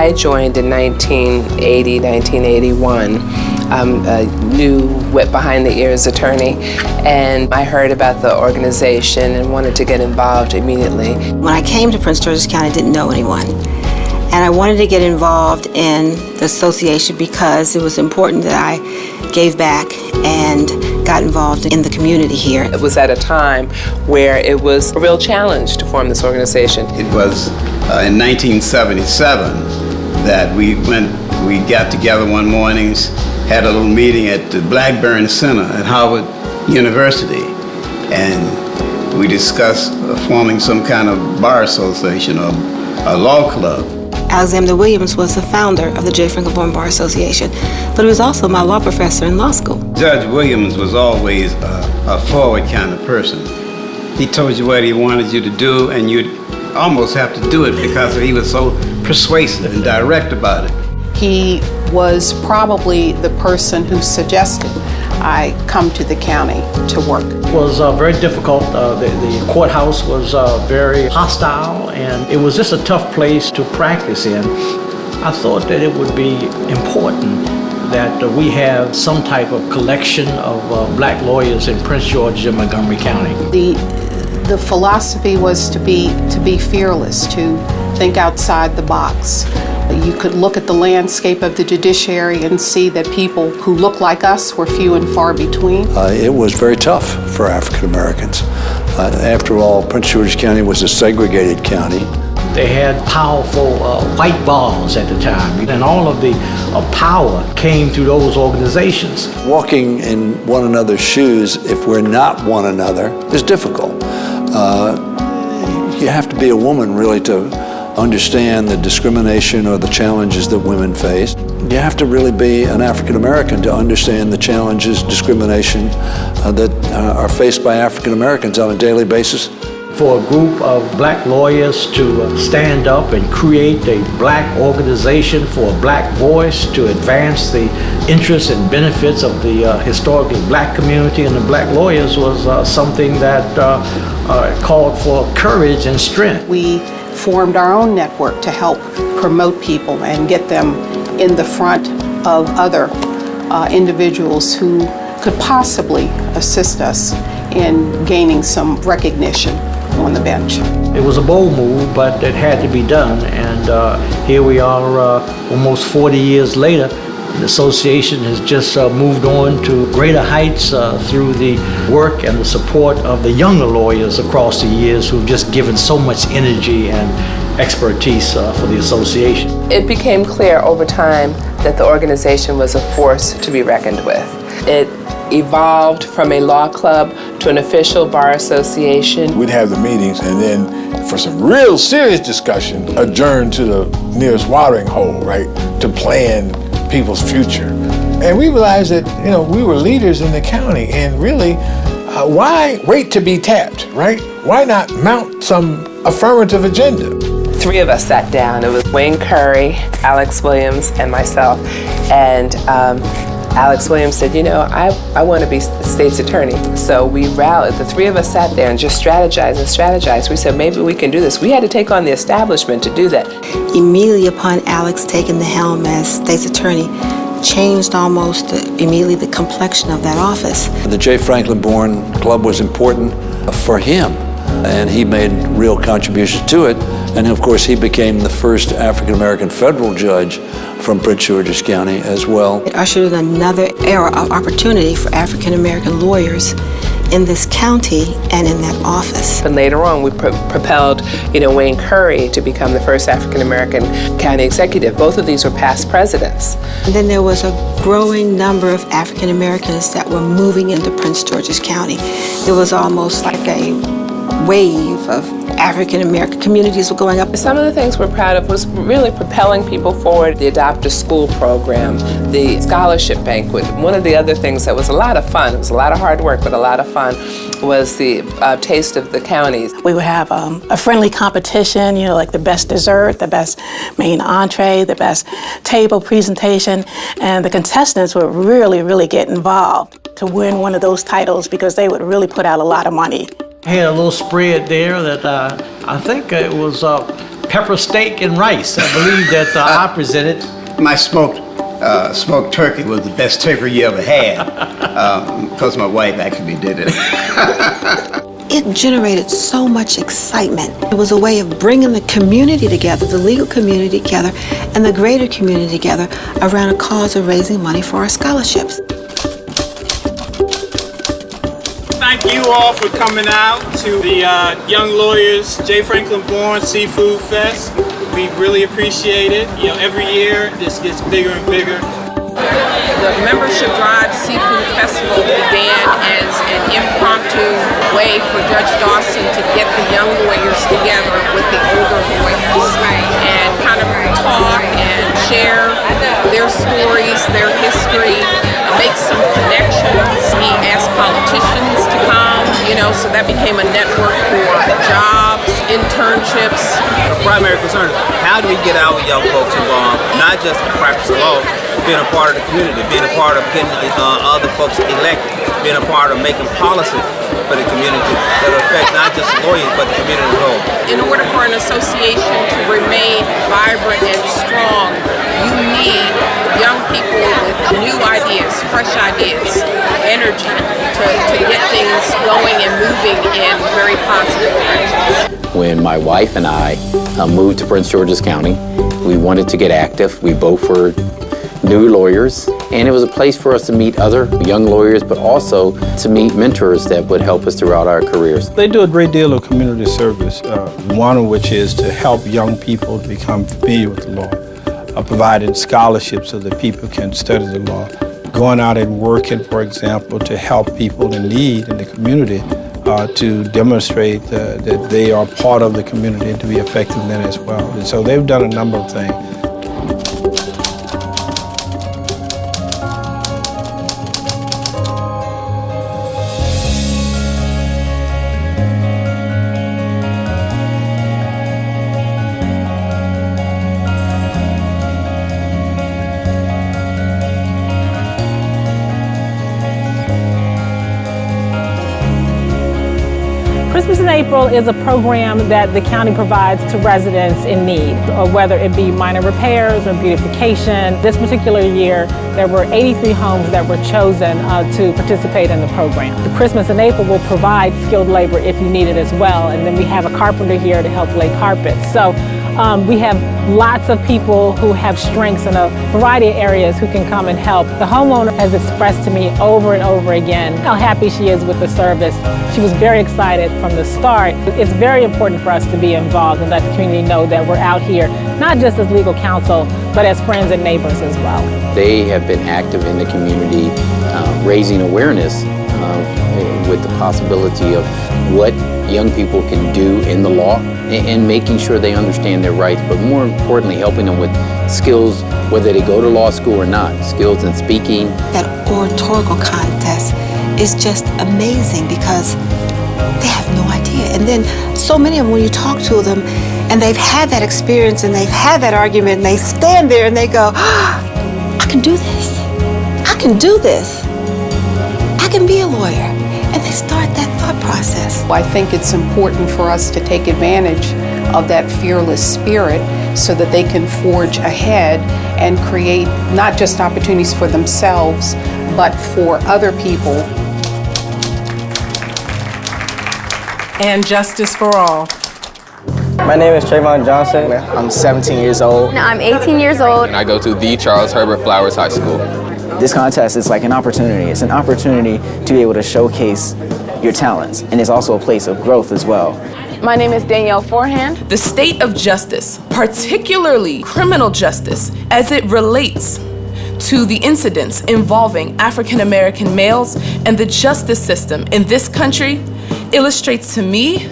I joined in 1980, 1981. I'm a new wet behind the ears attorney, and I heard about the organization and wanted to get involved immediately. When I came to Prince George's County, I didn't know anyone. And I wanted to get involved in the association because it was important that I gave back and got involved in the community here. It was at a time where it was a real challenge to form this organization. It was in 1977 that we got together one morning, had a little meeting at the Blackburn Center at Howard University, and we discussed forming some kind of bar association or a law club. Alexander Williams was the founder of the J. Franklyn Bourne Bar Association, but he was also my law professor in law school. Judge Williams was always a forward kind of person. He told you what he wanted you to do, and you'd almost have to do it because he was so persuasive and direct about it. He was probably the person who suggested I come to the county to work. It was very difficult. The courthouse was very hostile, and it was just a tough place to practice in. I thought that it would be important that we have some type of collection of black lawyers in Prince George's and Montgomery County. The philosophy was to be fearless, to think outside the box. You could look at the landscape of the judiciary and see that people who look like us were few and far between. It was very tough for African Americans. After all, Prince George's County was a segregated county. They had powerful white bars at the time, and all of the power came through those organizations. Walking in one another's shoes, if we're not one another, is difficult. You have to be a woman really to understand the discrimination or the challenges that women face. You have to really be an African American to understand the challenges, discrimination that are faced by African Americans on a daily basis. For a group of black lawyers to stand up and create a black organization for a black voice to advance the interests and benefits of the historically black community and the black lawyers was something that called for courage and strength. We formed our own network to help promote people and get them in the front of other individuals who could possibly assist us in gaining some recognition on the bench. It was a bold move, but it had to be done, and here we are almost 40 years later. The association has just moved on to greater heights through the work and the support of the younger lawyers across the years who've just given so much energy and expertise for the association. It became clear over time that the organization was a force to be reckoned with. It evolved from a law club to an official bar association. We'd have the meetings and then for some real serious discussion, adjourn to the nearest watering hole, right, to plan people's future. And we realized that, we were leaders in the county, and really, why wait to be tapped, right? Why not mount some affirmative agenda? Three of us sat down. It was Wayne Curry, Alex Williams, and myself. And Alex Williams said, I want to be the state's attorney. So we rallied. The three of us sat there and just strategized. We said, maybe we can do this. We had to take on the establishment to do that. Immediately upon Alex taking the helm as state's attorney, changed almost immediately the complexion of that office. The J. Franklyn Bourne Club was important for him, and he made real contributions to it. And of course, he became the first African-American federal judge from Prince George's County as well. It ushered in another era of opportunity for African-American lawyers in this county and in that office. And later on, we propelled, Wayne Curry to become the first African-American county executive. Both of these were past presidents. And then there was a growing number of African-Americans that were moving into Prince George's County. It was almost like a wave of African-American communities were going up. Some of the things we're proud of was really propelling people forward. The Adopt a School program, the scholarship banquet. One of the other things that was a lot of fun, it was a lot of hard work, but a lot of fun, was the Taste of the Counties. We would have a friendly competition, like the best dessert, the best main entree, the best table presentation, and the contestants would really, really get involved to win one of those titles because they would really put out a lot of money. I had a little spread there that I think it was pepper steak and rice, I believe, that I presented. My smoked turkey was the best turkey you ever had, because my wife actually did it. It generated so much excitement. It was a way of bringing the community together, the legal community together, and the greater community together around a cause of raising money for our scholarships. Thank you all for coming out to the Young Lawyers Franklyn Bourne Seafood Fest. We really appreciate it. You know, every year this gets bigger and bigger. The Membership Drive Seafood Festival began as an impromptu way for Judge Dawson to get the young lawyers together with the older lawyers and kind of talk and share their stories, their history, make some connections. He asked politicians to come, so that became a network for jobs, internships. The primary concern is how do we get our young folks involved, not just in practice of law, being a part of the community, being a part of getting other folks elected, being a part of making policy for the community that will affect not just lawyers, but the community as a whole. In order for an association to remain vibrant and strong, you need young people with new ideas, fresh ideas, energy to get things going and moving in very positive directions. When my wife and I moved to Prince George's County, we wanted to get active. We both were new lawyers, and it was a place for us to meet other young lawyers, but also to meet mentors that would help us throughout our careers. They do a great deal of community service, one of which is to help young people to become familiar with the law, providing scholarships so that people can study the law, going out and working, for example, to help people in need in the community to demonstrate that they are part of the community and to be effective in that as well. And so they've done a number of things. Christmas in April is a program that the county provides to residents in need, or whether it be minor repairs or beautification. This particular year, there were 83 homes that were chosen to participate in the program. The Christmas in April will provide skilled labor if you need it as well, and then we have a carpenter here to help lay carpets. So we have lots of people who have strengths in a variety of areas who can come and help. The homeowner has expressed to me over and over again how happy she is with the service. She was very excited from the start. It's very important for us to be involved and let the community know that we're out here, not just as legal counsel, but as friends and neighbors as well. They have been active in the community, raising awareness with the possibility of what young people can do in the law and making sure they understand their rights, but more importantly, helping them with skills, whether they go to law school or not, skills in speaking. That oratorical contest is just amazing because they have no idea. And then so many of them, when you talk to them, and they've had that experience and they've had that argument, and they stand there and they go, I can do this. I can do this. I can be a lawyer. And they start that thought process. I think it's important for us to take advantage of that fearless spirit so that they can forge ahead and create not just opportunities for themselves, but for other people. And justice for all. My name is Trayvon Johnson. I'm 17 years old. I'm 18 years old. And I go to the Charles Herbert Flowers High School. This contest is like an opportunity. It's an opportunity to be able to showcase your talents, and it's also a place of growth as well. My name is Danielle Forehand. The state of justice, particularly criminal justice, as it relates to the incidents involving African American males and the justice system in this country, illustrates to me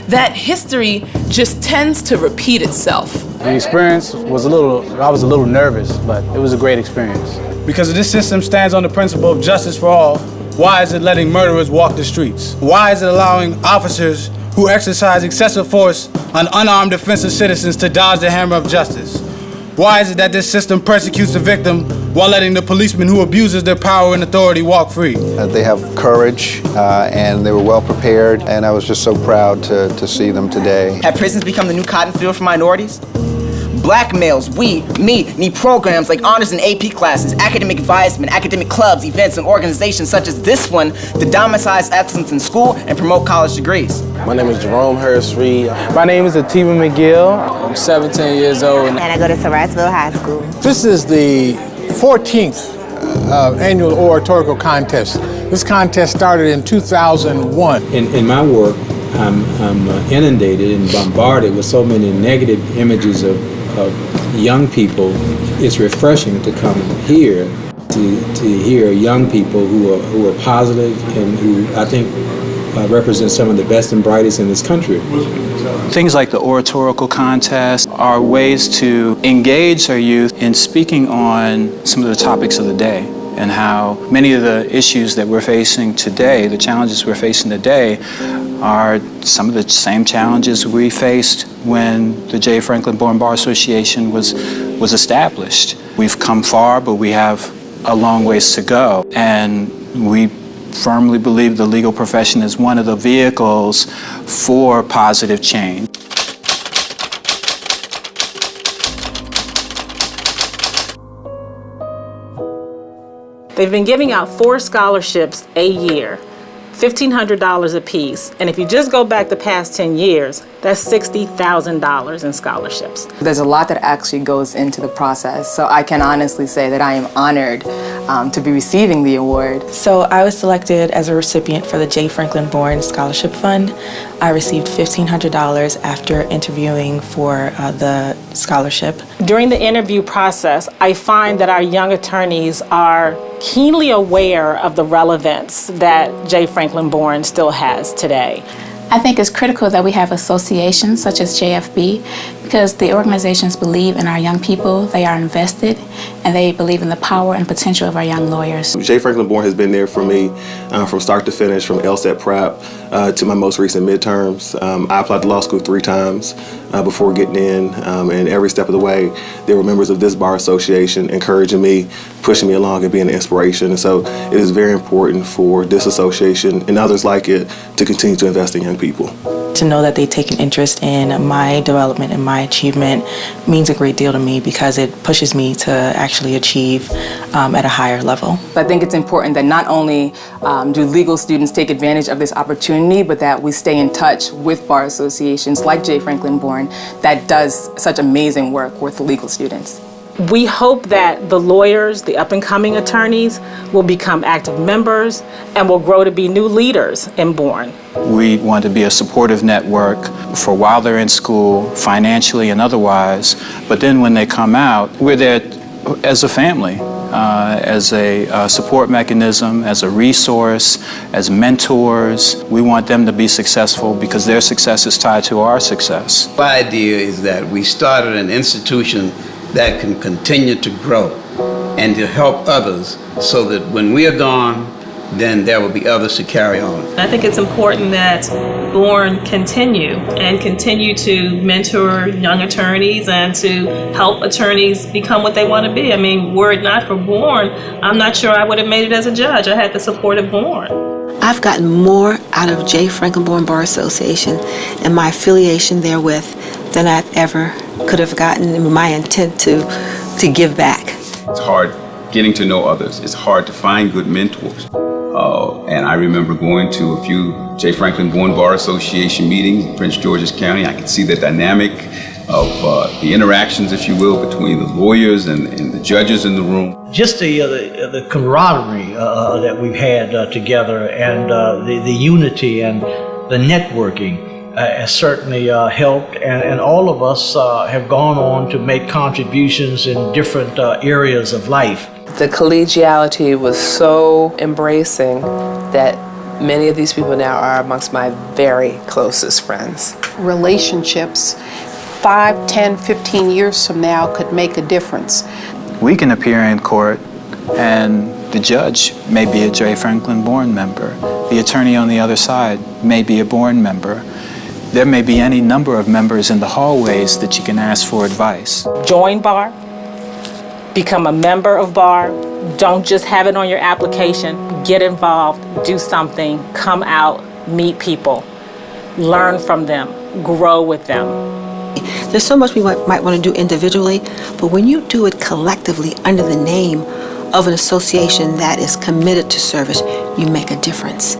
that history just tends to repeat itself. The experience was I was a little nervous, but it was a great experience. Because this system stands on the principle of justice for all, why is it letting murderers walk the streets? Why is it allowing officers who exercise excessive force on unarmed defenseless citizens to dodge the hammer of justice? Why is it that this system persecutes the victim while letting the policeman who abuses their power and authority walk free? They have courage and they were well prepared, and I was just so proud to see them today. Have prisons become the new cotton field for minorities? Black males, me, need programs like honors and AP classes, academic advisement, academic clubs, events, and organizations such as this one that domiciles excellence in school and promote college degrees. My name is Jerome Hurst Reed. My name is Atiba McGill. I'm 17 years old. And I go to Surrattsville High School. This is the 14th annual oratorical contest. This contest started in 2001. In my work, I'm inundated and bombarded with so many negative images of young people. It's refreshing to come here to hear young people who are positive and who I think represent some of the best and brightest in this country. Things like the oratorical contest are ways to engage our youth in speaking on some of the topics of the day and how many of the issues that we're facing today, the challenges we're facing today, are some of the same challenges we faced when the J. Franklyn Bourne Bar Association was established. We've come far, but we have a long ways to go. And we firmly believe the legal profession is one of the vehicles for positive change. They've been giving out 4 scholarships a year, $1,500 apiece. And if you just go back the past 10 years, that's $60,000 in scholarships. There's a lot that actually goes into the process, so I can honestly say that I am honored to be receiving the award. So I was selected as a recipient for the J. Franklyn Bourne Scholarship Fund. I received $1,500 after interviewing for the scholarship. During the interview process, I find that our young attorneys are keenly aware of the relevance that J. Franklyn Bourne still has today. I think it's critical that we have associations such as Jfbb because the organizations believe in our young people, they are invested, and they believe in the power and potential of our young lawyers. J. Franklyn Bourne has been there for me from start to finish, from LSAT prep to my most recent midterms. I applied to law school 3 times before getting in, and every step of the way, there were members of this bar association encouraging me, pushing me along and being an inspiration. And so it is very important for this association and others like it to continue to invest in young people. To know that they take an interest in my development and my achievement means a great deal to me because it pushes me to actually achieve at a higher level. I think it's important that not only do legal students take advantage of this opportunity, but that we stay in touch with bar associations like J. Franklyn Bourne that does such amazing work with legal students. We hope that the lawyers, the up-and-coming attorneys, will become active members and will grow to be new leaders in Bourne. We want to be a supportive network for while they're in school, financially and otherwise, but then when they come out, we're there as a family, as a support mechanism, as a resource, as mentors. We want them to be successful because their success is tied to our success. The idea is that we started an institution that can continue to grow and to help others so that when we are gone, then there will be others to carry on. I think it's important that Bourne continue to mentor young attorneys and to help attorneys become what they want to be. I mean, were it not for Bourne, I'm not sure I would have made it as a judge. I had the support of Bourne. I've gotten more out of J. Franklyn Bourne Bar Association and my affiliation therewith than I've ever could have gotten in my intent to give back. It's hard getting to know others. It's hard to find good mentors. And I remember going to a few J. Franklyn Bourne Bar Association meetings in Prince George's County. I could see the dynamic of the interactions, if you will, between the lawyers and the judges in the room. Just the camaraderie that we've had together and the unity and the networking has certainly helped, and all of us have gone on to make contributions in different areas of life. The collegiality was so embracing that many of these people now are amongst my very closest friends. Relationships 5, 10, 15 years from now could make a difference. We can appear in court and the judge may be a J. Franklyn Bourne member. The attorney on the other side may be a Bourne member. There may be any number of members in the hallways that you can ask for advice. Join bar, become a member of BAR. Don't just have it on your application. Get involved, do something, come out, meet people, learn from them, grow with them. There's so much we might want to do individually, but when you do it collectively under the name of an association that is committed to service, you make a difference.